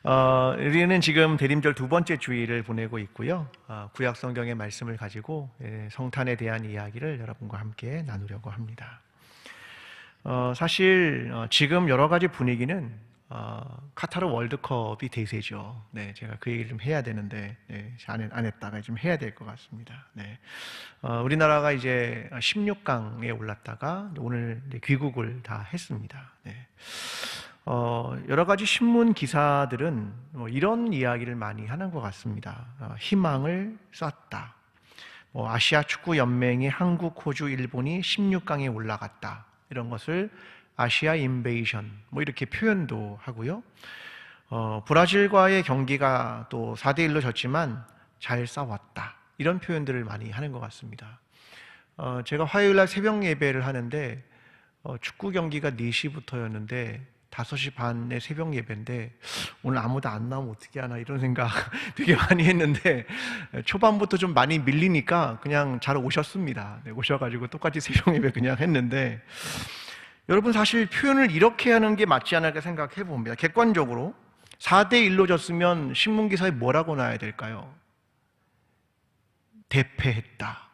우리는 지금 대림절 두 번째 주일을 보내고 있고요. 구약 성경의 말씀을 가지고 성탄에 대한 이야기를 여러분과 함께 나누려고 합니다. 사실 지금 여러 가지 분위기는 카타르 월드컵이 대세죠. 네, 제가 그 얘기를 좀 해야 되는데 안 했다가 좀 해야 될 것 같습니다. 네, 우리나라가 이제 16강에 올랐다가 오늘 귀국을 다 했습니다. 네. 여러 가지 신문 기사들은 이런 이야기를 많이 하는 것 같습니다. 희망을 쐈다. 아시아 축구 연맹이 한국, 호주, 일본이 16강에 올라갔다. 이런 것을 아시아 인베이션 이렇게 표현도 하고요. 브라질과의 경기가 또 4대1로 졌지만 잘 싸웠다. 이런 표현들을 많이 하는 것 같습니다. 제가 화요일날 새벽 예배를 하는데 축구 경기가 4시부터였는데 5시 반에 새벽 예배인데 오늘 아무도 안 나오면 어떻게 하나 이런 생각 되게 많이 했는데 초반부터 좀 많이 밀리니까 그냥 잘 오셨습니다. 네, 오셔가지고 똑같이 새벽 예배 그냥 했는데 여러분 사실 표현을 이렇게 하는 게 맞지 않을까 생각해 봅니다. 객관적으로 4대1로 졌으면 신문기사에 뭐라고 나와야 될까요? 대패했다.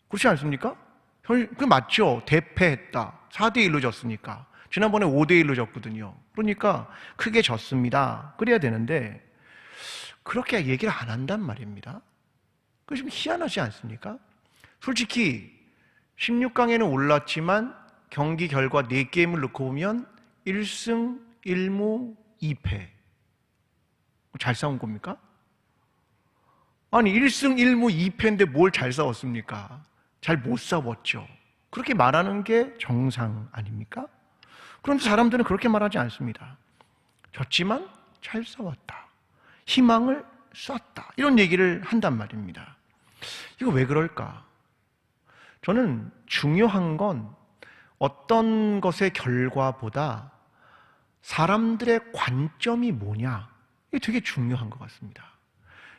그렇지 않습니까? 그 맞죠? 대패했다. 4대1로 졌으니까. 지난번에 5대1로 졌거든요. 그러니까 크게 졌습니다. 그래야 되는데 그렇게 얘기를 안 한단 말입니다. 그게 좀 희한하지 않습니까? 솔직히 16강에는 올랐지만 경기 결과 4게임을 놓고 보면 1승 1무 2패. 잘 싸운 겁니까? 아니 1승 1무 2패인데 뭘 잘 싸웠습니까? 잘 못 싸웠죠. 그렇게 말하는 게 정상 아닙니까? 그런데 사람들은 그렇게 말하지 않습니다. 졌지만 잘 싸웠다. 희망을 쐈다. 이런 얘기를 한단 말입니다. 이거 왜 그럴까? 저는 중요한 건 어떤 것의 결과보다 사람들의 관점이 뭐냐, 이게 되게 중요한 것 같습니다.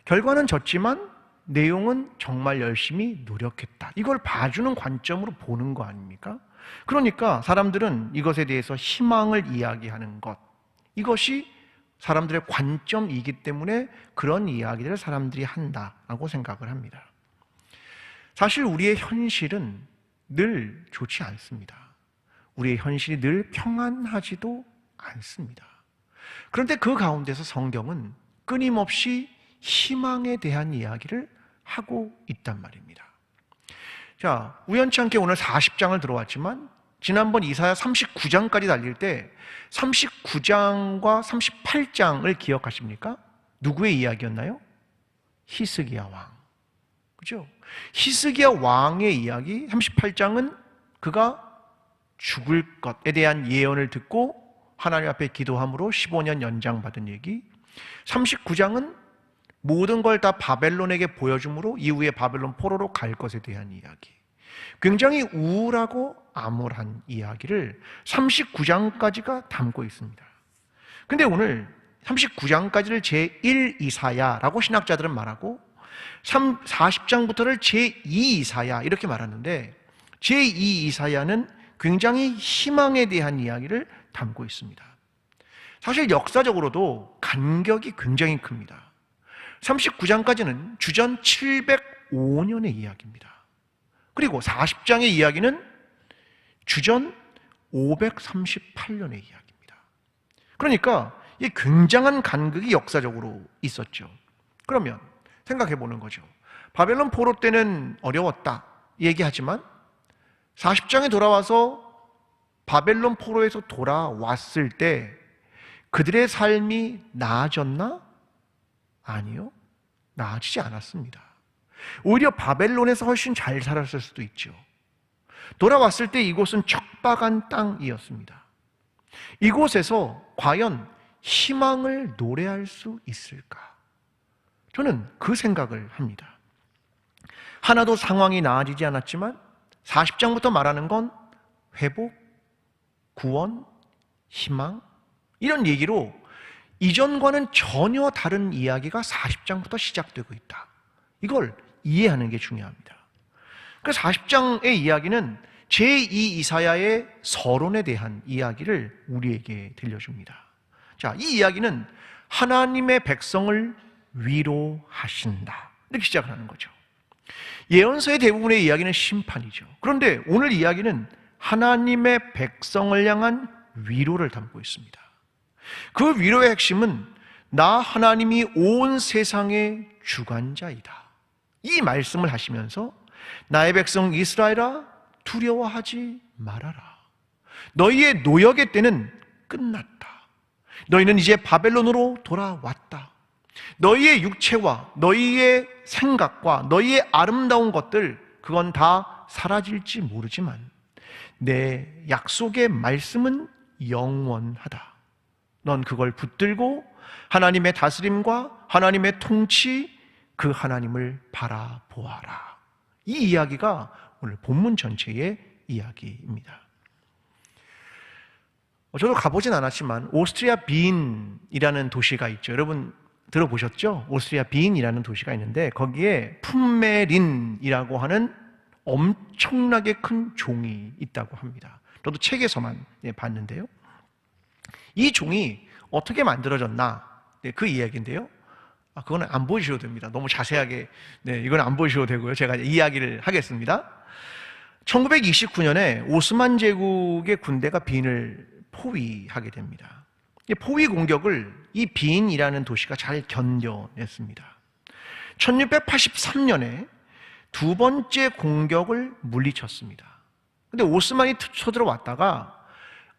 결과는 졌지만 내용은 정말 열심히 노력했다. 이걸 봐주는 관점으로 보는 거 아닙니까? 그러니까 사람들은 이것에 대해서 희망을 이야기하는 것, 이것이 사람들의 관점이기 때문에 그런 이야기들을 사람들이 한다라고 생각을 합니다. 사실 우리의 현실은 늘 좋지 않습니다. 우리의 현실이 늘 평안하지도 않습니다. 그런데 그 가운데서 성경은 끊임없이 희망에 대한 이야기를 하고 있단 말입니다. 자, 우연치 않게 오늘 40장을 들어왔지만 지난번 이사야 39장까지 달릴 때 39장과 38장을 기억하십니까? 누구의 이야기였나요? 히스기야 왕. 그죠? 히스기야 왕의 이야기. 38장은 그가 죽을 것에 대한 예언을 듣고 하나님 앞에 기도함으로 15년 연장받은 얘기. 39장은 모든 걸 다 바벨론에게 보여줌으로 이후에 바벨론 포로로 갈 것에 대한 이야기. 굉장히 우울하고 암울한 이야기를 39장까지가 담고 있습니다. 근데 오늘 39장까지를 제1 이사야라고 신학자들은 말하고 40장부터를 제2 이사야 이렇게 말하는데 제2 이사야는 굉장히 희망에 대한 이야기를 담고 있습니다. 사실 역사적으로도 간격이 굉장히 큽니다. 39장까지는 주전 705년의 이야기입니다. 그리고 40장의 이야기는 주전 538년의 이야기입니다. 그러니까 이 굉장한 간극이 역사적으로 있었죠. 그러면 생각해 보는 거죠. 바벨론 포로 때는 어려웠다 얘기하지만 40장에 돌아와서 바벨론 포로에서 돌아왔을 때 그들의 삶이 나아졌나? 아니요. 나아지지 않았습니다. 오히려 바벨론에서 훨씬 잘 살았을 수도 있죠. 돌아왔을 때 이곳은 척박한 땅이었습니다. 이곳에서 과연 희망을 노래할 수 있을까? 저는 그 생각을 합니다. 하나도 상황이 나아지지 않았지만 40장부터 말하는 건 회복, 구원, 희망 이런 얘기로 이전과는 전혀 다른 이야기가 40장부터 시작되고 있다. 이걸 이해하는 게 중요합니다. 그래서 40장의 이야기는 제2 이사야의 서론에 대한 이야기를 우리에게 들려줍니다. 자, 이 이야기는 하나님의 백성을 위로하신다. 이렇게 시작을 하는 거죠. 예언서의 대부분의 이야기는 심판이죠. 그런데 오늘 이야기는 하나님의 백성을 향한 위로를 담고 있습니다. 그 위로의 핵심은 나 하나님이 온 세상의 주관자이다. 이 말씀을 하시면서 나의 백성 이스라엘아 두려워하지 말아라. 너희의 노역의 때는 끝났다. 너희는 이제 바벨론으로 돌아왔다. 너희의 육체와 너희의 생각과 너희의 아름다운 것들, 그건 다 사라질지 모르지만 내 약속의 말씀은 영원하다. 넌 그걸 붙들고 하나님의 다스림과 하나님의 통치, 그 하나님을 바라보아라. 이 이야기가 오늘 본문 전체의 이야기입니다. 저도 가보진 않았지만 오스트리아 빈이라는 도시가 있죠. 여러분 들어보셨죠? 오스트리아 빈이라는 도시가 있는데 거기에 품메린이라고 하는 엄청나게 큰 종이 있다고 합니다. 저도 책에서만 봤는데요. 이 종이 어떻게 만들어졌나? 그 이야기인데요. 그거는 안 보셔도 됩니다. 너무 자세하게 이건 안 보셔도 되고요. 제가 이야기를 하겠습니다. 1929년에 오스만 제국의 군대가 빈을 포위하게 됩니다. 포위 공격을 이 빈이라는 도시가 잘 견뎌냈습니다. 1683년에 두 번째 공격을 물리쳤습니다. 근데 오스만이 쳐들어왔다가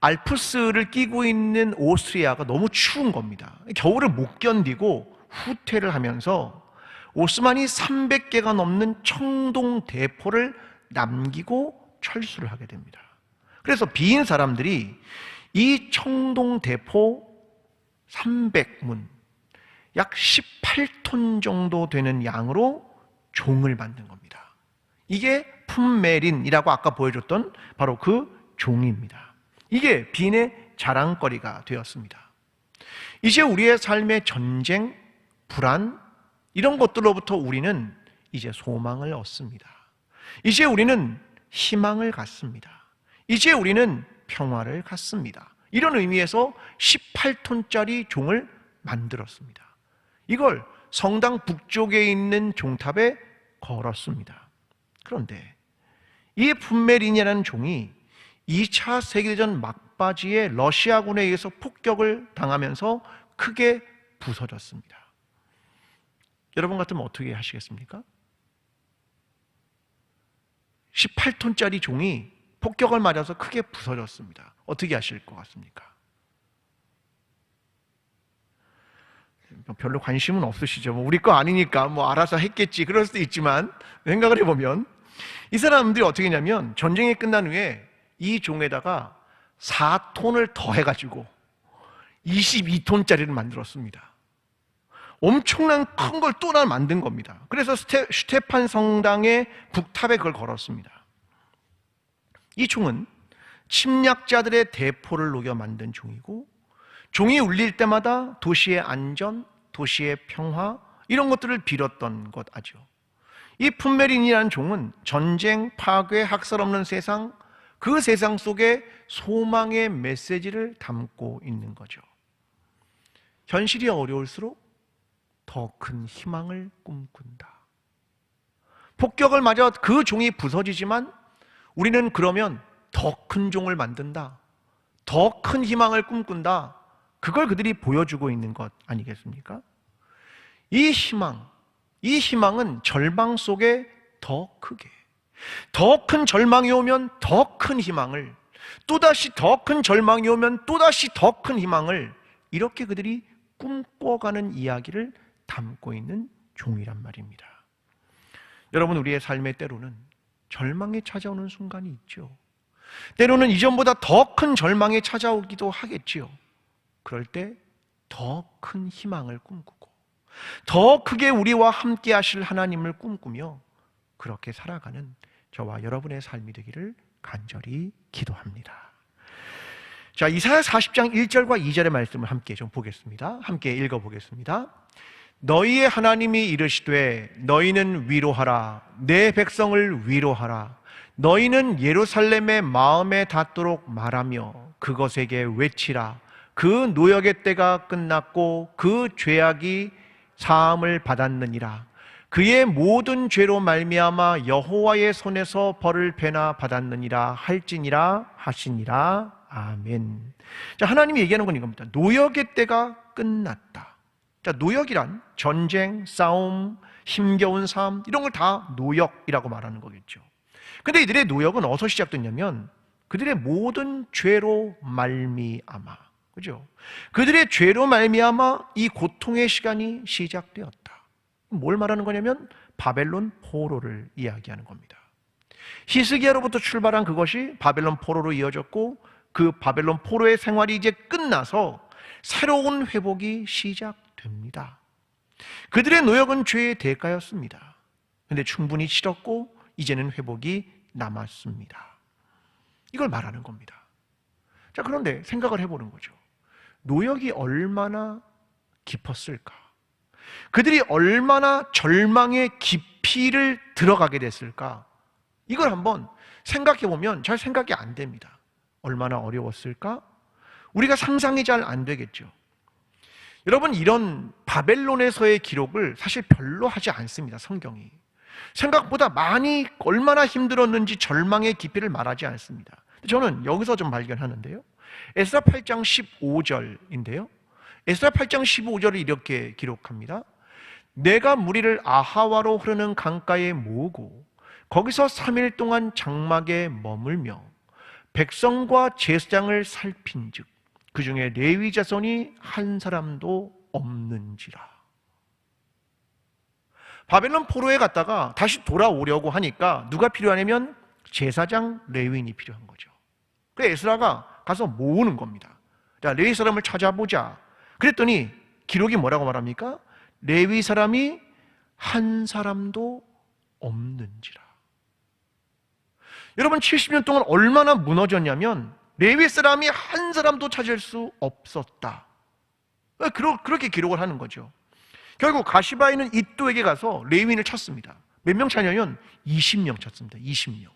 알프스를 끼고 있는 오스트리아가 너무 추운 겁니다. 겨울을 못 견디고 후퇴를 하면서 오스만이 300개가 넘는 청동 대포를 남기고 철수를 하게 됩니다. 그래서 빈 사람들이 이 청동 대포 300문, 약 18톤 정도 되는 양으로 종을 만든 겁니다. 이게 품메린이라고 아까 보여줬던 바로 그 종입니다. 이게 빈의 자랑거리가 되었습니다. 이제 우리의 삶의 전쟁, 불안, 이런 것들로부터 우리는 이제 소망을 얻습니다. 이제 우리는 희망을 갖습니다. 이제 우리는 평화를 갖습니다. 이런 의미에서 18톤짜리 종을 만들었습니다. 이걸 성당 북쪽에 있는 종탑에 걸었습니다. 그런데 이 품메린이라는 종이 2차 세계대전 막바지에 러시아군에 의해서 폭격을 당하면서 크게 부서졌습니다. 여러분 같으면 어떻게 하시겠습니까? 18톤짜리 종이 폭격을 맞아서 크게 부서졌습니다. 어떻게 하실 것 같습니까? 별로 관심은 없으시죠. 우리 거 아니니까 알아서 했겠지, 그럴 수도 있지만 생각을 해보면 이 사람들이 어떻게 했냐면 전쟁이 끝난 후에 이 종에다가 4톤을 더 해가지고 22톤짜리를 만들었습니다. 엄청난 큰 걸 또 하나 만든 겁니다. 그래서 슈테판 성당의 북탑에 그걸 걸었습니다. 이 종은 침략자들의 대포를 녹여 만든 종이고, 종이 울릴 때마다 도시의 안전, 도시의 평화, 이런 것들을 빌었던 것 아죠. 이 품메린이라는 종은 전쟁, 파괴, 학살 없는 세상, 그 세상 속에 소망의 메시지를 담고 있는 거죠. 현실이 어려울수록 더 큰 희망을 꿈꾼다. 폭격을 맞아 그 종이 부서지지만 우리는 그러면 더 큰 종을 만든다. 더 큰 희망을 꿈꾼다. 그걸 그들이 보여주고 있는 것 아니겠습니까? 이 희망은 절망 속에 더 크게, 더 큰 절망이 오면 더 큰 희망을, 또다시 더 큰 절망이 오면 또다시 더 큰 희망을, 이렇게 그들이 꿈꿔가는 이야기를 담고 있는 종이란 말입니다. 여러분, 우리의 삶의 때로는 절망이 찾아오는 순간이 있죠. 때로는 이전보다 더 큰 절망이 찾아오기도 하겠지요. 그럴 때 더 큰 희망을 꿈꾸고 더 크게 우리와 함께 하실 하나님을 꿈꾸며 그렇게 살아가는 저와 여러분의 삶이 되기를 간절히 기도합니다. 자, 이사야 40장 1절과 2절의 말씀을 함께 좀 보겠습니다. 함께 읽어보겠습니다. 너희의 하나님이 이르시되 너희는 위로하라. 내 백성을 위로하라. 너희는 예루살렘의 마음에 닿도록 말하며 그것에게 외치라. 그 노역의 때가 끝났고 그 죄악이 사함을 받았느니라. 그의 모든 죄로 말미암아 여호와의 손에서 벌을 배나 받았느니라 할지니라 하시니라. 아멘. 자, 하나님이 얘기하는 건 이겁니다. 노역의 때가 끝났다. 자, 노역이란 전쟁, 싸움, 힘겨운 삶, 이런 걸 다 노역이라고 말하는 거겠죠. 근데 이들의 노역은 어디서 시작됐냐면 그들의 모든 죄로 말미암아, 그죠? 그들의 죄로 말미암아 이 고통의 시간이 시작되었다. 뭘 말하는 거냐면 바벨론 포로를 이야기하는 겁니다. 히스기야로부터 출발한 그것이 바벨론 포로로 이어졌고 그 바벨론 포로의 생활이 이제 끝나서 새로운 회복이 시작됩니다. 그들의 노역은 죄의 대가였습니다. 그런데 충분히 치렀고 이제는 회복이 남았습니다. 이걸 말하는 겁니다. 자, 그런데 생각을 해보는 거죠. 노역이 얼마나 깊었을까? 그들이 얼마나 절망의 깊이를 들어가게 됐을까? 이걸 한번 생각해 보면 잘 생각이 안 됩니다. 얼마나 어려웠을까? 우리가 상상이 잘 안 되겠죠. 여러분, 이런 바벨론에서의 기록을 사실 별로 하지 않습니다. 성경이 생각보다 많이 얼마나 힘들었는지 절망의 깊이를 말하지 않습니다. 저는 여기서 좀 발견하는데요, 에스라 8장 15절인데요 에스라 8장 15절을 이렇게 기록합니다. 내가 무리를 아하와로 흐르는 강가에 모으고 거기서 3일 동안 장막에 머물며 백성과 제사장을 살핀즉 그 중에 레위 자손이 한 사람도 없는지라. 바벨론 포로에 갔다가 다시 돌아오려고 하니까 누가 필요하냐면 제사장 레위인이 필요한 거죠. 그래서 에스라가 가서 모으는 겁니다. 자, 레위 사람을 찾아보자. 그랬더니 기록이 뭐라고 말합니까? 레위 사람이 한 사람도 없는지라. 여러분, 70년 동안 얼마나 무너졌냐면 레위 사람이 한 사람도 찾을 수 없었다. 그렇게 기록을 하는 거죠. 결국 가시바에는 이또에게 가서 레위인을 찾습니다. 몇 명 찾냐면 20명 찾습니다. 20명.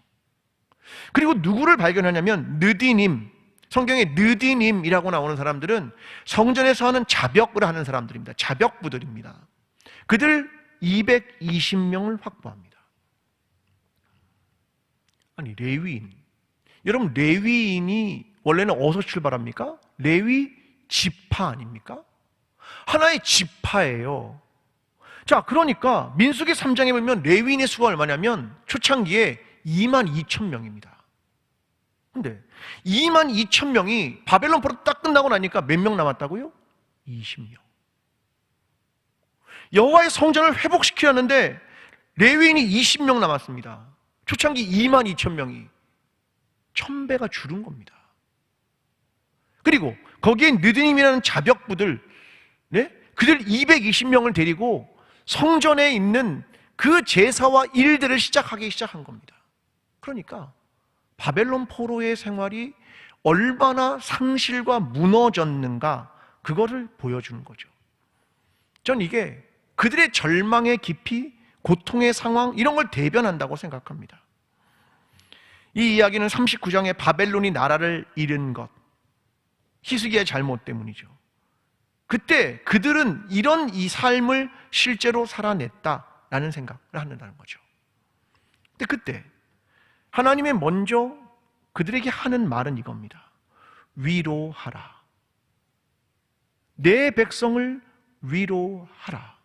그리고 누구를 발견하냐면 느디님, 성경에 느디님이라고 나오는 사람들은 성전에서 하는 자벽을 하는 사람들입니다. 자벽부들입니다. 그들 220명을 확보합니다. 아니, 레위인, 여러분, 레위인이 원래는 어디서 출발합니까? 레위 지파 아닙니까? 하나의 지파예요. 자, 그러니까 민수기 3장에 보면 레위인의 수가 얼마냐면 초창기에 22,000명입니다. 근데 22,000명이 바벨론 포로 딱 끝나고 나니까 몇 명 남았다고요? 20명. 여호와의 성전을 회복시키려는데 레위인이 20명 남았습니다. 초창기 22,000명이 1000배가 줄은 겁니다. 그리고 거기에 느드님이라는 자벽부들, 네? 그들 220명을 데리고 성전에 있는 그 제사와 일들을 시작하기 시작한 겁니다. 그러니까 바벨론 포로의 생활이 얼마나 상실과 무너졌는가, 그거를 보여주는 거죠. 전 이게 그들의 절망의 깊이, 고통의 상황, 이런 걸 대변한다고 생각합니다. 이 이야기는 39장에 바벨론이 나라를 잃은 것, 히스기야의 잘못 때문이죠. 그때 그들은 이런 이 삶을 실제로 살아냈다라는 생각을 한다는 거죠. 근데 그때 하나님이 먼저 그들에게 하는 말은 이겁니다. 위로하라. 내 백성을 위로하라.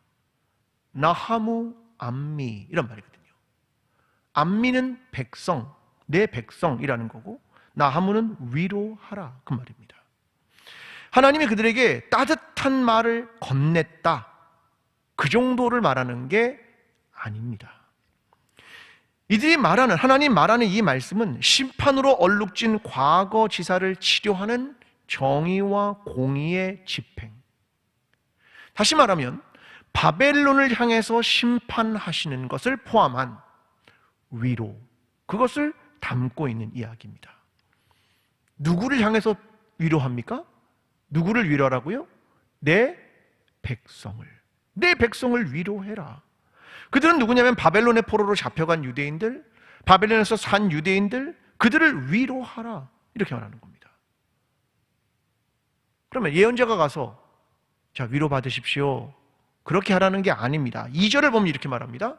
나하무 암미, 이런 말이거든요. 암미는 백성, 내 백성이라는 거고, 나하무는 위로하라, 그 말입니다. 하나님이 그들에게 따뜻한 말을 건넸다, 그 정도를 말하는 게 아닙니다. 이들이 말하는, 하나님 말하는 이 말씀은 심판으로 얼룩진 과거 지사를 치료하는 정의와 공의의 집행, 다시 말하면 바벨론을 향해서 심판하시는 것을 포함한 위로, 그것을 담고 있는 이야기입니다. 누구를 향해서 위로합니까? 누구를 위로하라고요? 내 백성을 위로해라. 그들은 누구냐면 바벨론의 포로로 잡혀간 유대인들, 바벨론에서 산 유대인들, 그들을 위로하라, 이렇게 말하는 겁니다. 그러면 예언자가 가서 자, 위로받으십시오, 그렇게 하라는 게 아닙니다. 2절을 보면 이렇게 말합니다.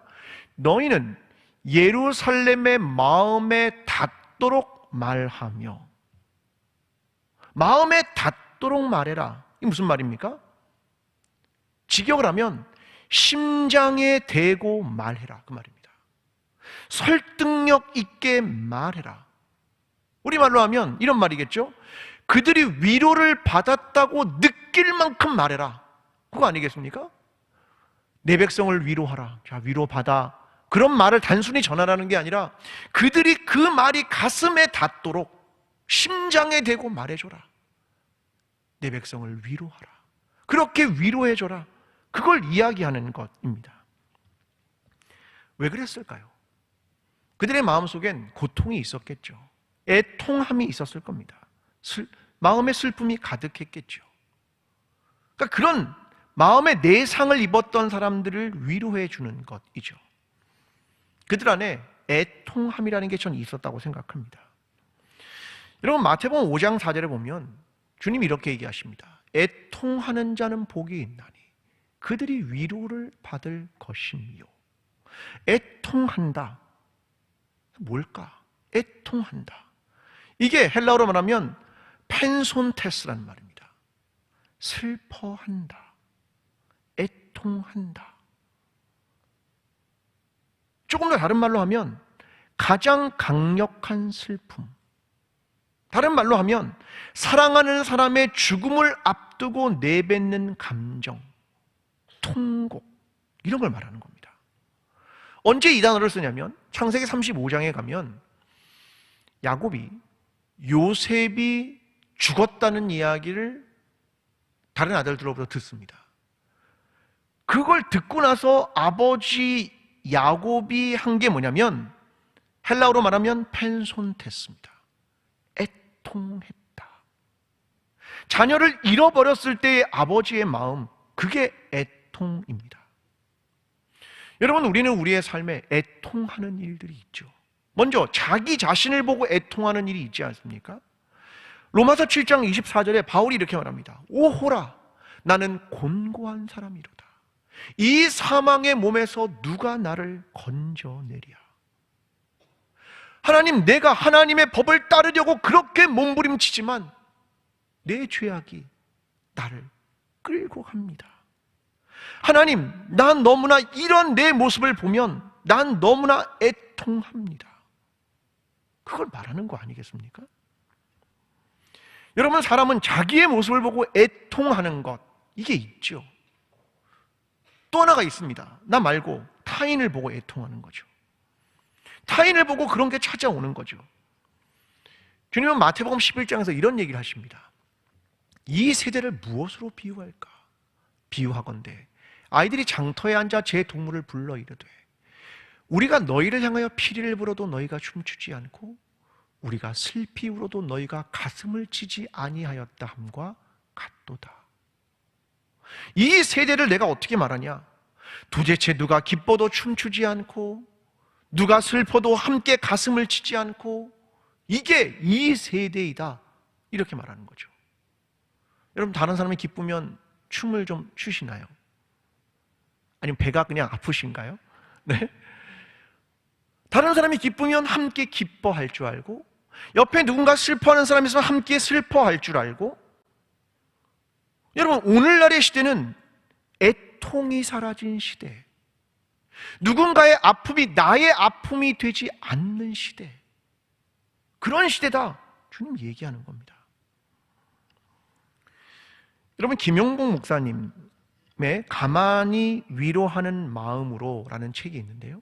너희는 예루살렘의 마음에 닿도록 말하며. 마음에 닿도록 말해라. 이게 무슨 말입니까? 직역을 하면 심장에 대고 말해라, 그 말입니다. 설득력 있게 말해라. 우리말로 하면 이런 말이겠죠. 그들이 위로를 받았다고 느낄 만큼 말해라, 그거 아니겠습니까? 내 백성을 위로하라, 자, 위로받아, 그런 말을 단순히 전하라는 게 아니라 그들이 그 말이 가슴에 닿도록 심장에 대고 말해줘라. 내 백성을 위로하라, 그렇게 위로해줘라, 그걸 이야기하는 것입니다. 왜 그랬을까요? 그들의 마음속엔 고통이 있었겠죠. 애통함이 있었을 겁니다. 마음의 슬픔이 가득했겠죠. 그러니까 그런 마음의 내상을 입었던 사람들을 위로해 주는 것이죠. 그들 안에 애통함이라는 게 전 있었다고 생각합니다. 여러분, 마태복음 5장 4절에 보면 주님이 이렇게 얘기하십니다. 애통하는 자는 복이 있나니 그들이 위로를 받을 것이며. 애통한다, 뭘까? 애통한다, 이게 헬라어로 말하면 펜손테스라는 말입니다. 슬퍼한다, 애통한다. 조금 더 다른 말로 하면 가장 강력한 슬픔, 다른 말로 하면 사랑하는 사람의 죽음을 앞두고 내뱉는 감정, 통곡, 이런 걸 말하는 겁니다. 언제 이 단어를 쓰냐면 창세기 35장에 가면 야곱이 요셉이 죽었다는 이야기를 다른 아들들로부터 듣습니다. 그걸 듣고 나서 아버지 야곱이 한 게 뭐냐면 헬라어로 말하면 펜손테스입니다. 애통했다. 자녀를 잃어버렸을 때의 아버지의 마음, 그게 애통입니다. 여러분, 우리는 우리의 삶에 애통하는 일들이 있죠. 먼저 자기 자신을 보고 애통하는 일이 있지 않습니까? 로마서 7장 24절에 바울이 이렇게 말합니다. 오호라, 나는 곤고한 사람이로다. 이 사망의 몸에서 누가 나를 건져내랴. 하나님, 내가 하나님의 법을 따르려고 그렇게 몸부림치지만 내 죄악이 나를 끌고 갑니다. 하나님, 난 너무나 이런 내 모습을 보면 난 너무나 애통합니다. 그걸 말하는 거 아니겠습니까? 여러분, 사람은 자기의 모습을 보고 애통하는 것, 이게 있죠. 또 하나가 있습니다. 나 말고 타인을 보고 애통하는 거죠. 타인을 보고 그런 게 찾아오는 거죠. 주님은 마태복음 11장에서 이런 얘기를 하십니다. 이 세대를 무엇으로 비유할까? 비유하건대 아이들이 장터에 앉아 제 동물을 불러 이르되 우리가 너희를 향하여 피리를 불어도 너희가 춤추지 않고 우리가 슬피 울어도 너희가 가슴을 치지 아니하였다 함과 같도다. 이 세대를 내가 어떻게 말하냐? 도대체 누가 기뻐도 춤추지 않고 누가 슬퍼도 함께 가슴을 치지 않고, 이게 이 세대이다, 이렇게 말하는 거죠. 여러분, 다른 사람이 기쁘면 춤을 좀 추시나요? 아니면 배가 그냥 아프신가요? 네? 다른 사람이 기쁘면 함께 기뻐할 줄 알고, 옆에 누군가 슬퍼하는 사람이 있으면 함께 슬퍼할 줄 알고. 여러분, 오늘날의 시대는 애통이 사라진 시대, 누군가의 아픔이 나의 아픔이 되지 않는 시대, 그런 시대다, 주님 얘기하는 겁니다. 여러분, 김용복 목사님의 가만히 위로하는 마음으로 라는 책이 있는데요,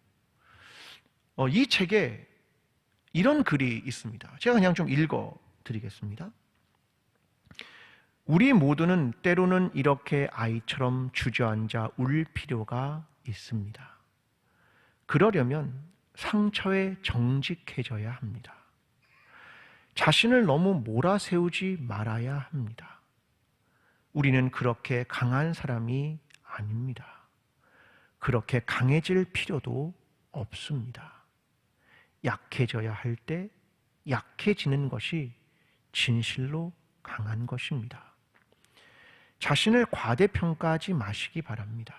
이 책에 이런 글이 있습니다. 제가 그냥 좀 읽어 드리겠습니다. 우리 모두는 때로는 이렇게 아이처럼 주저앉아 울 필요가 있습니다. 그러려면 상처에 정직해져야 합니다. 자신을 너무 몰아세우지 말아야 합니다. 우리는 그렇게 강한 사람이 아닙니다. 그렇게 강해질 필요도 없습니다. 약해져야 할 때 약해지는 것이 진실로 강한 것입니다. 자신을 과대평가하지 마시기 바랍니다.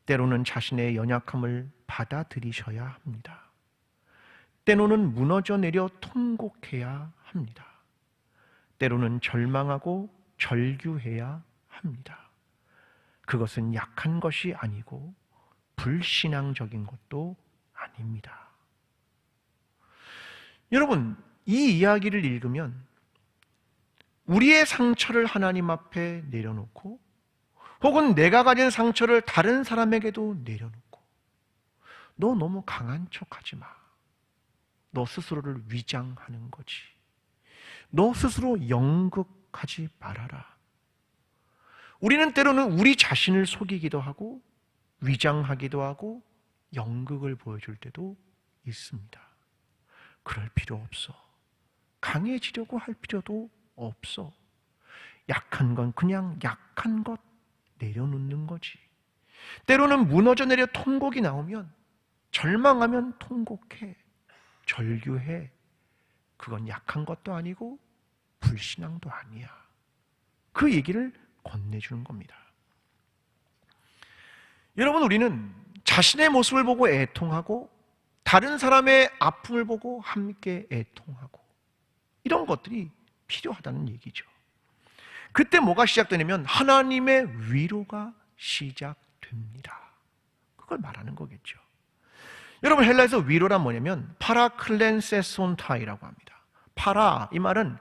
때로는 자신의 연약함을 받아들이셔야 합니다. 때로는 무너져 내려 통곡해야 합니다. 때로는 절망하고 절규해야 합니다. 그것은 약한 것이 아니고 불신앙적인 것도 아닙니다. 여러분, 이 이야기를 읽으면 우리의 상처를 하나님 앞에 내려놓고 혹은 내가 가진 상처를 다른 사람에게도 내려놓고 너 너무 강한 척하지 마. 너 스스로를 위장하는 거지. 너 스스로 연극하지 말아라. 우리는 때로는 우리 자신을 속이기도 하고 위장하기도 하고 연극을 보여줄 때도 있습니다. 그럴 필요 없어. 강해지려고 할 필요도 없어. 약한 건 그냥 약한 것 내려놓는 거지. 때로는 무너져 내려 통곡이 나오면 절망하면 통곡해. 절규해. 그건 약한 것도 아니고 불신앙도 아니야. 그 얘기를 건네주는 겁니다. 여러분, 우리는 자신의 모습을 보고 애통하고 다른 사람의 아픔을 보고 함께 애통하고 이런 것들이 필요하다는 얘기죠. 그때 뭐가 시작되냐면 하나님의 위로가 시작됩니다. 그걸 말하는 거겠죠. 여러분, 헬라에서 위로란 뭐냐면 파라클렌세손타이라고 합니다. 파라, 이 말은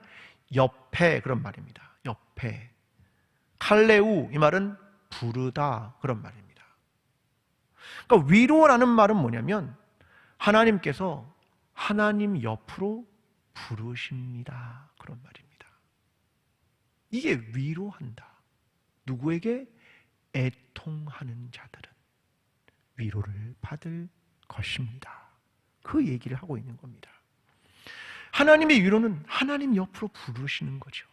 옆에 그런 말입니다. 옆에. 칼레우, 이 말은 부르다 그런 말입니다. 그러니까 위로라는 말은 뭐냐면 하나님께서 하나님 옆으로 부르십니다 그런 말입니다. 이게 위로한다. 누구에게? 애통하는 자들은 위로를 받을 것입니다. 그 얘기를 하고 있는 겁니다. 하나님의 위로는 하나님 옆으로 부르시는 거죠.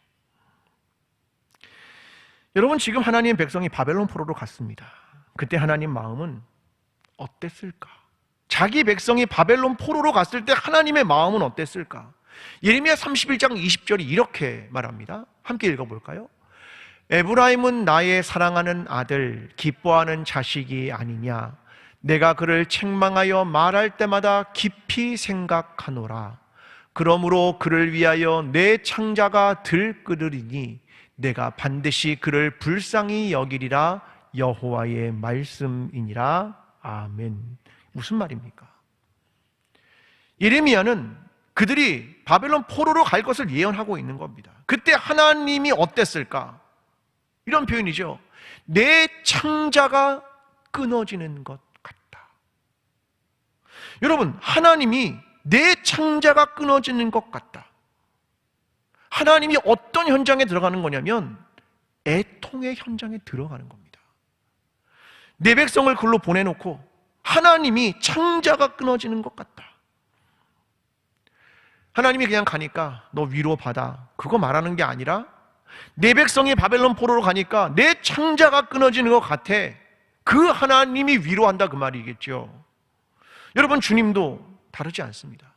여러분, 지금 하나님의 백성이 바벨론 포로로 갔습니다. 그때 하나님 마음은 어땠을까? 자기 백성이 바벨론 포로로 갔을 때 하나님의 마음은 어땠을까? 예레미야 31장 20절이 이렇게 말합니다. 함께 읽어볼까요? 에브라임은 나의 사랑하는 아들, 기뻐하는 자식이 아니냐? 내가 그를 책망하여 말할 때마다 깊이 생각하노라. 그러므로 그를 위하여 내 창자가 들끓으리니 내가 반드시 그를 불쌍히 여기리라. 여호와의 말씀이니라. 아멘. 무슨 말입니까? 예레미야는 그들이 바벨론 포로로 갈 것을 예언하고 있는 겁니다. 그때 하나님이 어땠을까? 이런 표현이죠. 내 창자가 끊어지는 것 같다. 여러분, 하나님이 내 창자가 끊어지는 것 같다. 하나님이 어떤 현장에 들어가는 거냐면 애통의 현장에 들어가는 겁니다. 내 백성을 글로 보내놓고 하나님이 창자가 끊어지는 것 같다. 하나님이 그냥 가니까 너 위로받아, 그거 말하는 게 아니라 내 백성이 바벨론 포로로 가니까 내 창자가 끊어지는 것 같아. 그 하나님이 위로한다 그 말이겠죠. 여러분, 주님도 다르지 않습니다.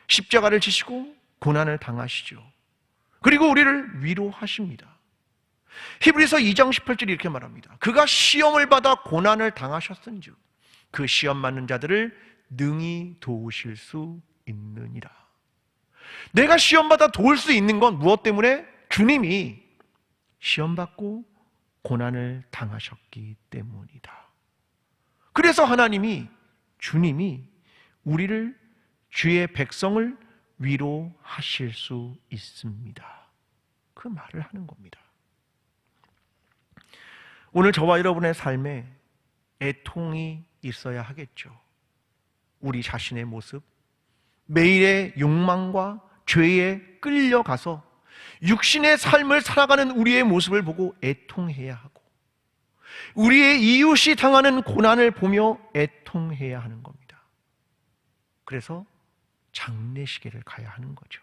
십자가를 지시고 고난을 당하시죠. 그리고 우리를 위로하십니다. 히브리서 2장 18절이 이렇게 말합니다. 그가 시험을 받아 고난을 당하셨은즉 그 시험 받는 자들을 능히 도우실 수 있느니라. 내가 시험받아 도울 수 있는 건 무엇 때문에? 주님이 시험받고 고난을 당하셨기 때문이다. 그래서 하나님이, 주님이 우리를, 주의 백성을 위로하실 수 있습니다. 그 말을 하는 겁니다. 오늘 저와 여러분의 삶에 애통이 있어야 하겠죠. 우리 자신의 모습, 매일의 욕망과 죄에 끌려가서 육신의 삶을 살아가는 우리의 모습을 보고 애통해야 하고, 우리의 이웃이 당하는 고난을 보며 애통해야 하는 겁니다. 그래서 장례식에를 가야 하는 거죠.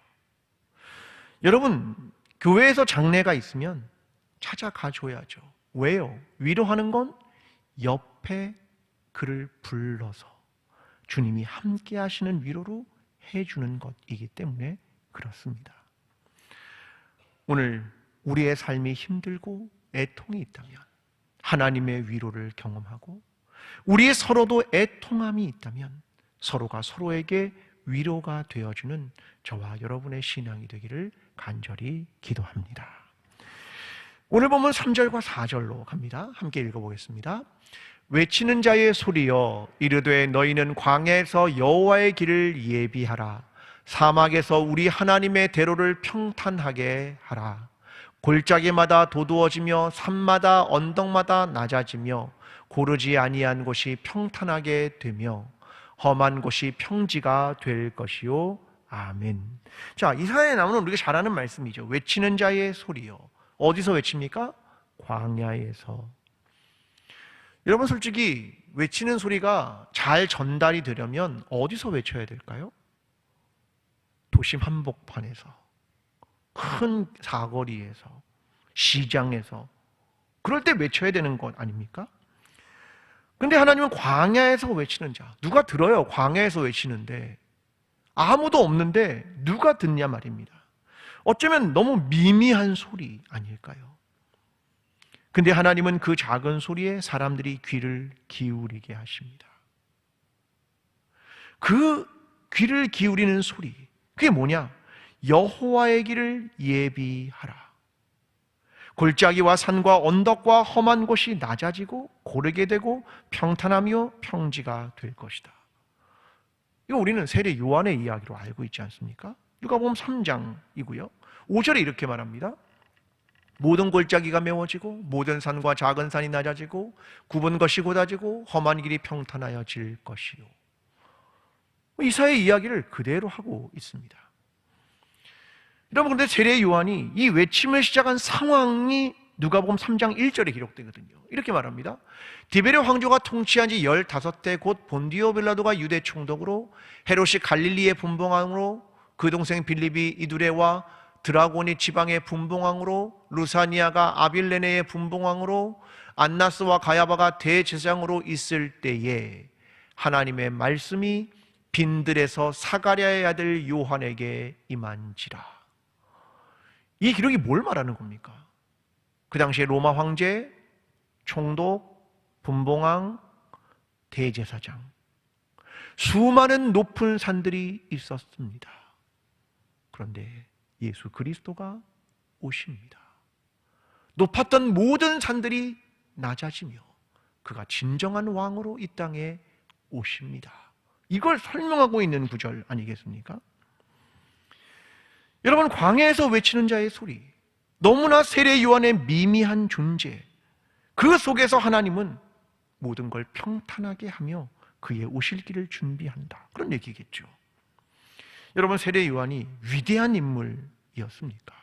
여러분, 교회에서 장례가 있으면 찾아가 줘야죠. 왜요? 위로하는 건 옆에 그를 불러서 주님이 함께 하시는 위로로 해주는 것이기 때문에 그렇습니다. 오늘 우리의 삶이 힘들고 애통이 있다면 하나님의 위로를 경험하고, 우리 서로도 애통함이 있다면 서로가 서로에게 위로가 되어주는 저와 여러분의 신앙이 되기를 간절히 기도합니다. 오늘 보면 3절과 4절로 갑니다. 함께 읽어보겠습니다. 외치는 자의 소리여, 이르되 너희는 광야에서 여호와의 길을 예비하라. 사막에서 우리 하나님의 대로를 평탄하게 하라. 골짜기마다 도두어지며 산마다 언덕마다 낮아지며 고르지 아니한 곳이 평탄하게 되며 험한 곳이 평지가 될 것이요. 아멘. 자, 이사야에 나오는 우리가 잘 아는 말씀이죠. 외치는 자의 소리요. 어디서 외칩니까? 광야에서. 여러분, 솔직히 외치는 소리가 잘 전달이 되려면 어디서 외쳐야 될까요? 도심 한복판에서, 큰 사거리에서, 시장에서, 그럴 때 외쳐야 되는 것 아닙니까? 근데 하나님은 광야에서 외치는 자, 누가 들어요? 광야에서 외치는데 아무도 없는데 누가 듣냐 말입니다. 어쩌면 너무 미미한 소리 아닐까요? 근데 하나님은 그 작은 소리에 사람들이 귀를 기울이게 하십니다. 그 귀를 기울이는 소리, 그게 뭐냐? 여호와의 길을 예비하라. 골짜기와 산과 언덕과 험한 곳이 낮아지고 고르게 되고 평탄하며 평지가 될 것이다. 이거 우리는 세례 요한의 이야기로 알고 있지 않습니까? 누가복음 3장이고요. 5절에 이렇게 말합니다. 모든 골짜기가 메워지고 모든 산과 작은 산이 낮아지고 굽은 것이 곧아지고 험한 길이 평탄하여질 것이요. 이사야의 이야기를 그대로 하고 있습니다. 여러분, 그런데 세례 요한이 이 외침을 시작한 상황이 누가복음 3장 1절에 기록되거든요. 이렇게 말합니다. 디베레 황제가 통치한 지 15대 곧 본디오 빌라도가 유대 총독으로, 헤롯이 갈릴리의 분봉왕으로, 그 동생 빌립이 이두레와 드라고니 지방의 분봉왕으로, 루사니아가 아빌레네의 분봉왕으로, 안나스와 가야바가 대제사장으로 있을 때에 하나님의 말씀이 빈들에서 사가랴의 아들 요한에게 임한지라. 이 기록이 뭘 말하는 겁니까? 그 당시에 로마 황제, 총독, 분봉왕, 대제사장, 수많은 높은 산들이 있었습니다. 그런데 예수 그리스도가 오십니다. 높았던 모든 산들이 낮아지며 그가 진정한 왕으로 이 땅에 오십니다. 이걸 설명하고 있는 구절 아니겠습니까? 여러분, 광야에서 외치는 자의 소리, 너무나 세례 요한의 미미한 존재, 그 속에서 하나님은 모든 걸 평탄하게 하며 그의 오실 길을 준비한다, 그런 얘기겠죠. 여러분, 세례 요한이 위대한 인물이었습니까?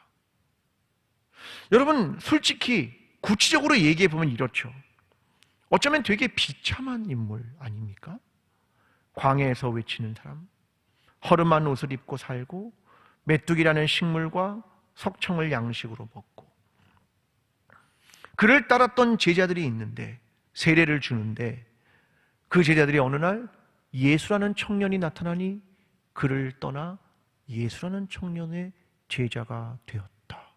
여러분, 솔직히 구체적으로 얘기해 보면 이렇죠. 어쩌면 되게 비참한 인물 아닙니까? 광야에서 외치는 사람, 허름한 옷을 입고 살고 메뚜기라는 식물과 석청을 양식으로 먹고, 그를 따랐던 제자들이 있는데, 세례를 주는데, 그 제자들이 어느 날 예수라는 청년이 나타나니 그를 떠나 예수라는 청년의 제자가 되었다.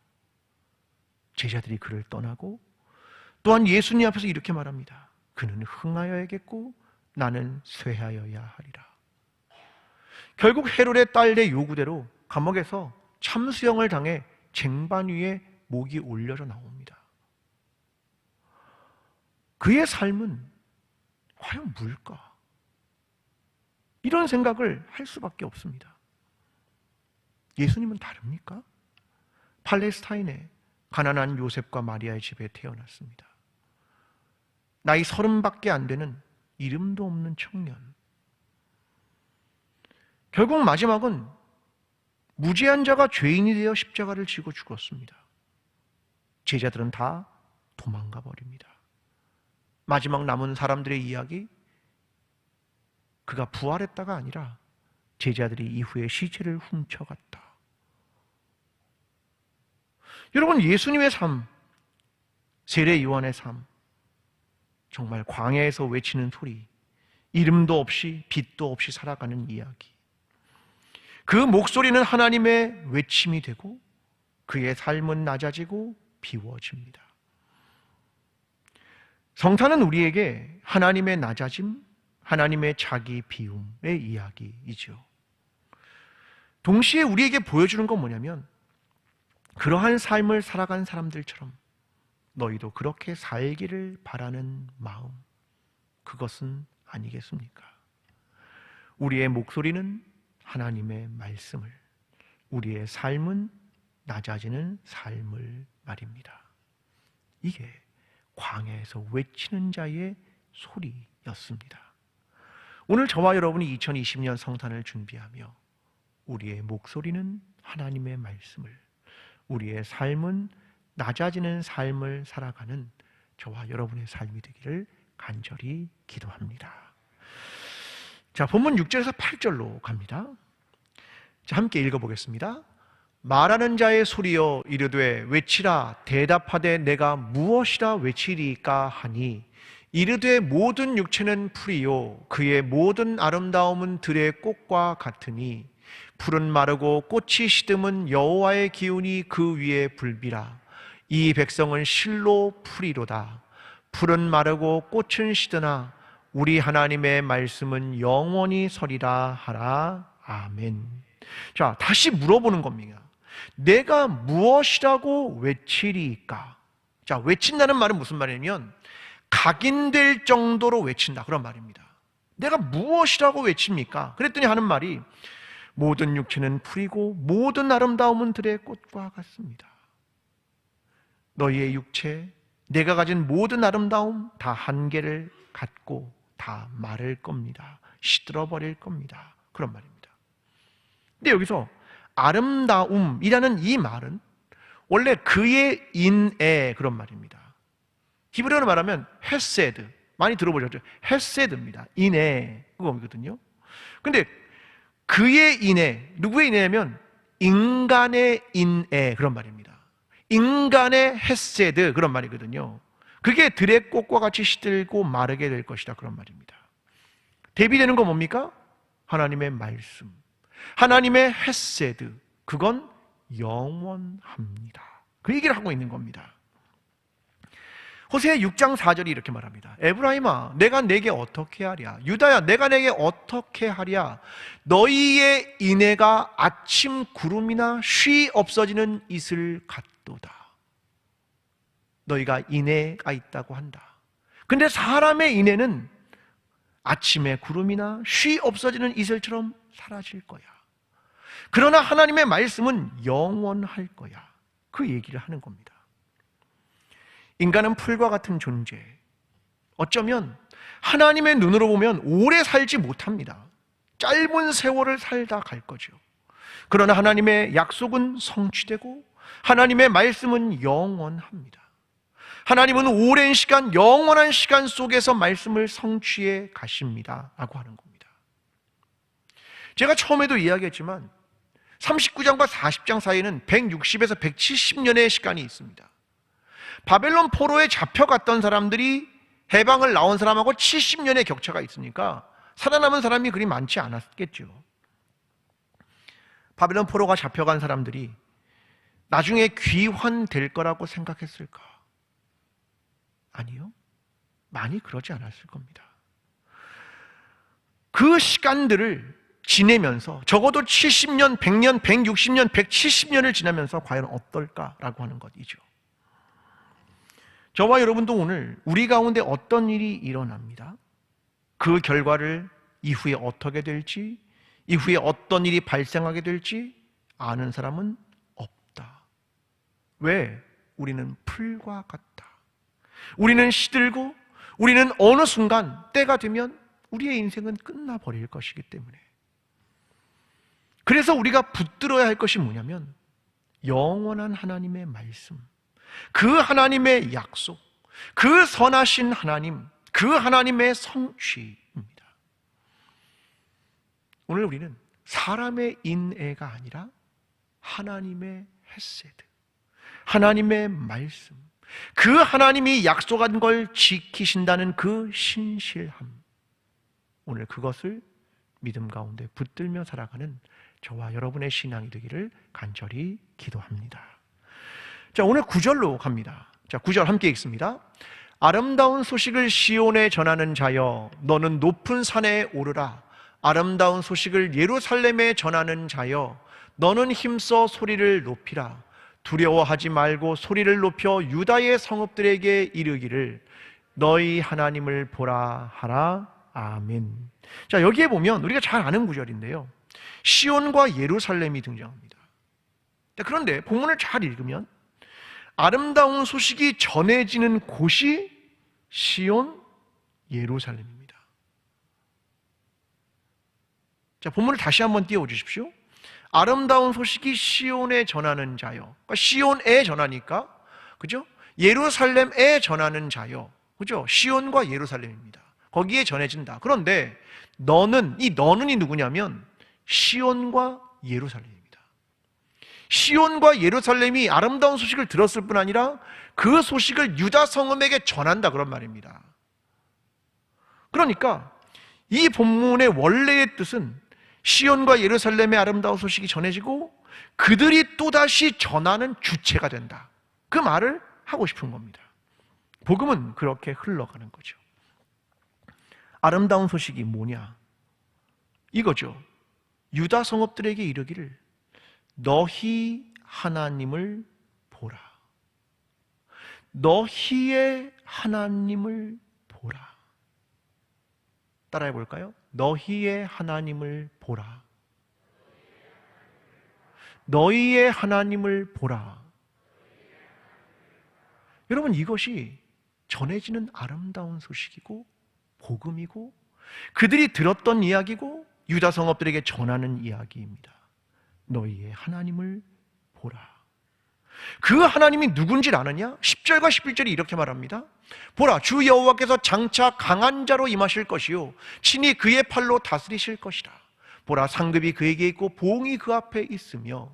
제자들이 그를 떠나고 또한 예수님 앞에서 이렇게 말합니다. 그는 흥하여야겠고 나는 쇠하여야 하리라. 결국 헤롯의 딸의 요구대로 감옥에서 참수형을 당해 쟁반 위에 목이 올려져 나옵니다. 그의 삶은 과연 뭘까? 이런 생각을 할 수밖에 없습니다. 예수님은 다릅니까? 팔레스타인에 가난한 요셉과 마리아의 집에 태어났습니다. 나이 30밖에 안 되는 이름도 없는 청년. 결국 마지막은 무죄한 자가 죄인이 되어 십자가를 지고 죽었습니다. 제자들은 다 도망가 버립니다. 마지막 남은 사람들의 이야기, 그가 부활했다가 아니라 제자들이 이후에 시체를 훔쳐갔다. 여러분, 예수님의 삶, 세례 요한의 삶, 정말 광야에서 외치는 소리, 이름도 없이 빛도 없이 살아가는 이야기. 그 목소리는 하나님의 외침이 되고 그의 삶은 낮아지고 비워집니다. 성탄은 우리에게 하나님의 낮아짐, 하나님의 자기 비움의 이야기이죠. 동시에 우리에게 보여주는 건 뭐냐면, 그러한 삶을 살아간 사람들처럼 너희도 그렇게 살기를 바라는 마음, 그것은 아니겠습니까? 우리의 목소리는 하나님의 말씀을, 우리의 삶은 낮아지는 삶을 말입니다. 이게 광야에서 외치는 자의 소리였습니다. 오늘 저와 여러분이 2020년 성탄을 준비하며 우리의 목소리는 하나님의 말씀을, 우리의 삶은 낮아지는 삶을 살아가는 저와 여러분의 삶이 되기를 간절히 기도합니다. 자, 본문 6절에서 8절로 갑니다. 자, 함께 읽어보겠습니다. 말하는 자의 소리여 이르되 외치라. 대답하되 내가 무엇이라 외치리까 하니 이르되 모든 육체는 풀이요 그의 모든 아름다움은 들의 꽃과 같으니 풀은 마르고 꽃이 시듬은 여호와의 기운이 그 위에 불비라. 이 백성은 실로 풀이로다. 풀은 마르고 꽃은 시드나 우리 하나님의 말씀은 영원히 서리라 하라. 아멘. 자, 다시 물어보는 겁니다. 내가 무엇이라고 외치리까? 자, 외친다는 말은 무슨 말이냐면 각인될 정도로 외친다, 그런 말입니다. 내가 무엇이라고 외칩니까? 그랬더니 하는 말이 모든 육체는 풀이고 모든 아름다움은 들의 꽃과 같습니다. 너희의 육체, 내가 가진 모든 아름다움 다 한계를 갖고 다 마를 겁니다. 시들어버릴 겁니다. 그런 말입니다. 근데 여기서 아름다움이라는 이 말은 원래 그의 인애, 그런 말입니다. 히브리어로 말하면 헤세드, 많이 들어보셨죠? 헤세드입니다. 인애, 그거거든요. 근데 그의 인애, 누구의 인애냐면 인간의 인애, 그런 말입니다. 인간의 헤세드, 그런 말이거든요. 그게 들의 꽃과 같이 시들고 마르게 될 것이다, 그런 말입니다. 대비되는 건 뭡니까? 하나님의 말씀, 하나님의 헤세드, 그건 영원합니다. 그 얘기를 하고 있는 겁니다. 호세아 6장 4절이 이렇게 말합니다. 에브라임아, 내가 내게 어떻게 하랴? 유다야, 내가 내게 어떻게 하랴? 너희의 인애가 아침 구름이나 쉬 없어지는 이슬 같도다. 너희가 인애가 있다고 한다. 근데 사람의 인애는 아침에 구름이나 쉬 없어지는 이슬처럼 사라질 거야. 그러나 하나님의 말씀은 영원할 거야. 그 얘기를 하는 겁니다. 인간은 풀과 같은 존재, 어쩌면 하나님의 눈으로 보면 오래 살지 못합니다. 짧은 세월을 살다 갈 거죠. 그러나 하나님의 약속은 성취되고 하나님의 말씀은 영원합니다. 하나님은 오랜 시간, 영원한 시간 속에서 말씀을 성취해 가십니다 라고 하는 겁니다. 제가 처음에도 이야기했지만 39장과 40장 사이에는 160에서 170년의 시간이 있습니다. 바벨론 포로에 잡혀갔던 사람들이 해방을 나온 사람하고 70년의 격차가 있으니까 살아남은 사람이 그리 많지 않았겠죠. 바벨론 포로가 잡혀간 사람들이 나중에 귀환될 거라고 생각했을까? 아니요. 많이 그러지 않았을 겁니다. 그 시간들을 지내면서 적어도 70년, 100년, 160년, 170년을 지나면서 과연 어떨까라고 하는 것이죠. 저와 여러분도 오늘 우리 가운데 어떤 일이 일어납니다. 그 결과를 이후에 어떻게 될지, 이후에 어떤 일이 발생하게 될지 아는 사람은 없다. 왜? 우리는 풀과 같다. 우리는 시들고 우리는 어느 순간 때가 되면 우리의 인생은 끝나버릴 것이기 때문에, 그래서 우리가 붙들어야 할 것이 뭐냐면 영원한 하나님의 말씀, 그 하나님의 약속, 그 선하신 하나님, 그 하나님의 성취입니다. 오늘 우리는 사람의 인애가 아니라 하나님의 헤세드, 하나님의 말씀, 그 하나님이 약속한 걸 지키신다는 그 신실함, 오늘 그것을 믿음 가운데 붙들며 살아가는 저와 여러분의 신앙이 되기를 간절히 기도합니다. 자, 오늘 9절로 갑니다. 자, 9절 함께 읽습니다. 아름다운 소식을 시온에 전하는 자여, 너는 높은 산에 오르라. 아름다운 소식을 예루살렘에 전하는 자여, 너는 힘써 소리를 높이라. 두려워하지 말고 소리를 높여 유다의 성읍들에게 이르기를 너희 하나님을 보라 하라. 아멘. 자, 여기에 보면 우리가 잘 아는 구절인데요, 시온과 예루살렘이 등장합니다. 그런데 본문을 잘 읽으면 아름다운 소식이 전해지는 곳이 시온, 예루살렘입니다. 자, 본문을 다시 한번 띄워 주십시오. 아름다운 소식이 시온에 전하는 자요. 그러니까 시온에 전하니까, 그죠? 예루살렘에 전하는 자요. 그죠? 시온과 예루살렘입니다. 거기에 전해진다. 그런데 이 너는이 누구냐면 시온과 예루살렘입니다. 시온과 예루살렘이 아름다운 소식을 들었을 뿐 아니라 그 소식을 유다 성읍에게 전한다, 그런 말입니다. 그러니까 이 본문의 원래의 뜻은 시온과 예루살렘의 아름다운 소식이 전해지고 그들이 또다시 전하는 주체가 된다, 그 말을 하고 싶은 겁니다. 복음은 그렇게 흘러가는 거죠. 아름다운 소식이 뭐냐? 이거죠. 유다 성읍들에게 이르기를 너희 하나님을 보라. 너희의 하나님을 보라. 따라해 볼까요? 너희의 하나님을 보라. 너희의 하나님을 보라. 여러분, 이것이 전해지는 아름다운 소식이고 복음이고 그들이 들었던 이야기고 유다 성읍들에게 전하는 이야기입니다. 너희의 하나님을 보라. 그 하나님이 누군지 아느냐? 10절과 11절이 이렇게 말합니다. 보라, 주 여호와께서 장차 강한 자로 임하실 것이요 친히 그의 팔로 다스리실 것이라. 보라, 상급이 그에게 있고 보응이 그 앞에 있으며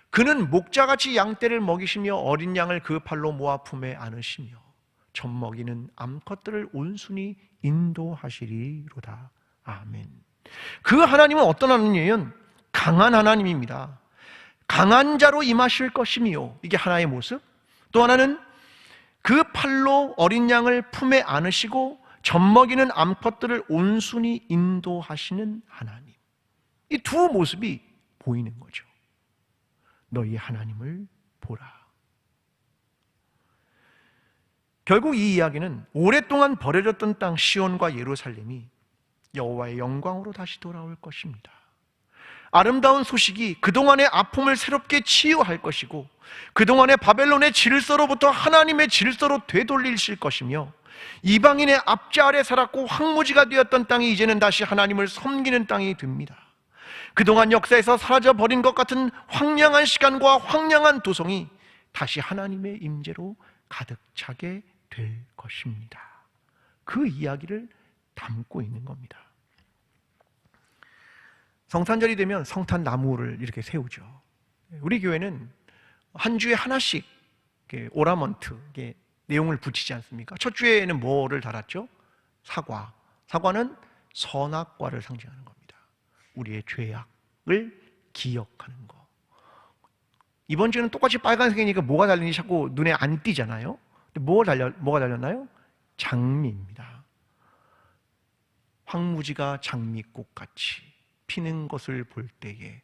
그는 목자같이 양떼를 먹이시며 어린 양을 그 팔로 모아 품에 안으시며 젖먹이는 암컷들을 온순히 인도하시리로다. 아멘. 그 하나님은 어떤 하나님이에요? 강한 하나님입니다. 강한 자로 임하실 것이며, 이게 하나의 모습. 또 하나는 그 팔로 어린 양을 품에 안으시고 젖먹이는 암컷들을 온순히 인도하시는 하나님. 이 두 모습이 보이는 거죠. 너희 하나님을 보라. 결국 이 이야기는 오랫동안 버려졌던 땅 시온과 예루살렘이 여호와의 영광으로 다시 돌아올 것입니다. 아름다운 소식이 그동안의 아픔을 새롭게 치유할 것이고 그동안의 바벨론의 질서로부터 하나님의 질서로 되돌리실 것이며 이방인의 압제 아래 살았고 황무지가 되었던 땅이 이제는 다시 하나님을 섬기는 땅이 됩니다. 그동안 역사에서 사라져버린 것 같은 황량한 시간과 황량한 도성이 다시 하나님의 임재로 가득 차게 될 것입니다. 그 이야기를 담고 있는 겁니다. 성탄절이 되면 성탄 나무를 이렇게 세우죠. 우리 교회는 한 주에 하나씩 오라먼트 내용을 붙이지 않습니까? 첫 주에는 뭐를 달았죠? 사과. 사과는 선악과를 상징하는 겁니다. 우리의 죄악을 기억하는 거. 이번 주에는 똑같이 빨간색이니까 뭐가 달리는지 자꾸 눈에 안 띄잖아요. 근데 뭐가 달렸나요? 장미입니다. 황무지가 장미꽃같이 피는 것을 볼 때에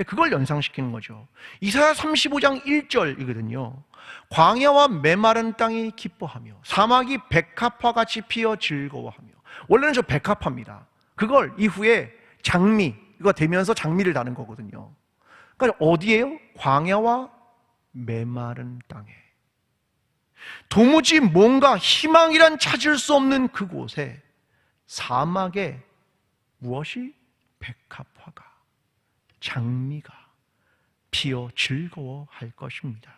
그걸 연상시키는 거죠. 이사야 35장 1절이거든요. 광야와 메마른 땅이 기뻐하며 사막이 백합화같이 피어 즐거워하며. 원래는 저 백합화입니다. 그걸 이후에 장미가 되면서 장미를 다는 거거든요. 그러니까 어디예요? 광야와 메마른 땅에 도무지 뭔가 희망이란 찾을 수 없는 그곳에 사막에 무엇이? 백합화가, 장미가 피어 즐거워할 것입니다.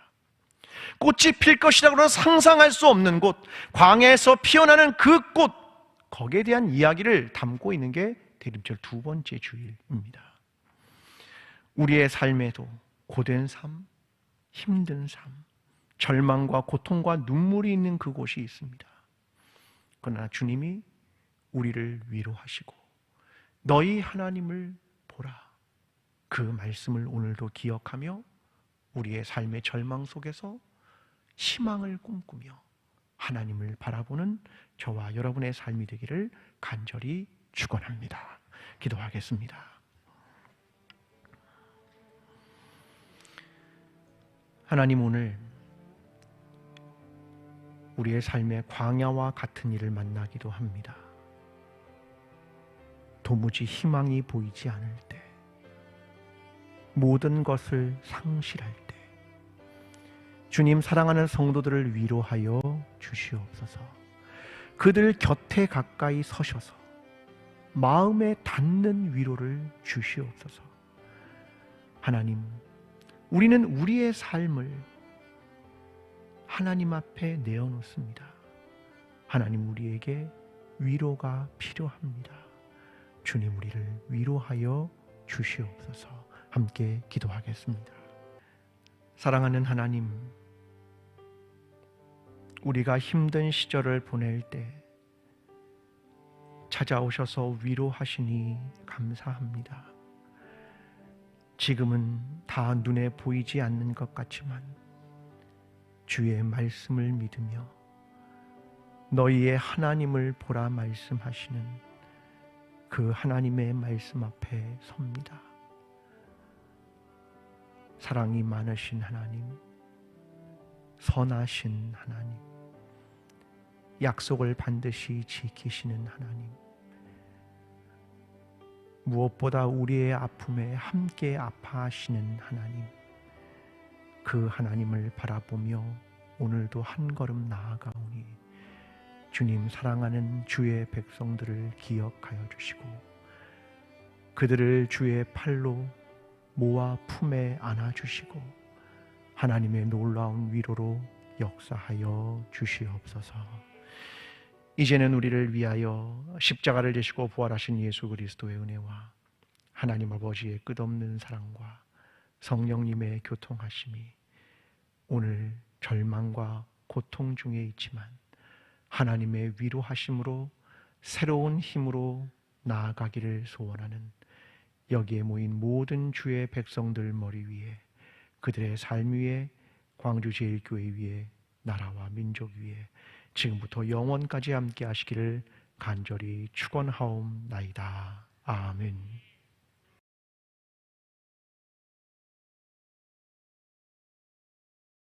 꽃이 필 것이라고는 상상할 수 없는 곳, 광야에서 피어나는 그 꽃, 거기에 대한 이야기를 담고 있는 게 대림절 두 번째 주일입니다. 우리의 삶에도 고된 삶, 힘든 삶, 절망과 고통과 눈물이 있는 그곳이 있습니다. 그러나 주님이 우리를 위로하시고 너희 하나님을 보라, 그 말씀을 오늘도 기억하며 우리의 삶의 절망 속에서 희망을 꿈꾸며 하나님을 바라보는 저와 여러분의 삶이 되기를 간절히 축원합니다. 기도하겠습니다. 하나님, 오늘 우리의 삶의 광야와 같은 일을 만나기도 합니다. 도무지 희망이 보이지 않을 때, 모든 것을 상실할 때, 주님 사랑하는 성도들을 위로하여 주시옵소서. 그들 곁에 가까이 서셔서 마음에 닿는 위로를 주시옵소서. 하나님, 우리는 우리의 삶을 하나님 앞에 내어놓습니다. 하나님, 우리에게 위로가 필요합니다. 주님, 우리를 위로하여 주시옵소서. 함께 기도하겠습니다. 사랑하는 하나님, 우리가 힘든 시절을 보낼 때 찾아오셔서 위로하시니 감사합니다. 지금은 다 눈에 보이지 않는 것 같지만 주의 말씀을 믿으며 너희의 하나님을 보라 말씀하시는 그 하나님의 말씀 앞에 섭니다. 사랑이 많으신 하나님, 선하신 하나님, 약속을 반드시 지키시는 하나님, 무엇보다 우리의 아픔에 함께 아파하시는 하나님, 그 하나님을 바라보며 오늘도 한 걸음 나아가오니 주님, 사랑하는 주의 백성들을 기억하여 주시고 그들을 주의 팔로 모아 품에 안아주시고 하나님의 놀라운 위로로 역사하여 주시옵소서. 이제는 우리를 위하여 십자가를 지시고 부활하신 예수 그리스도의 은혜와 하나님 아버지의 끝없는 사랑과 성령님의 교통하심이 오늘 절망과 고통 중에 있지만 하나님의 위로하심으로 새로운 힘으로 나아가기를 소원하는 여기에 모인 모든 주의 백성들 머리 위에, 그들의 삶 위에, 광주제일교회 위에, 나라와 민족 위에 지금부터 영원까지 함께 하시기를 간절히 축원하옵나이다. 아멘.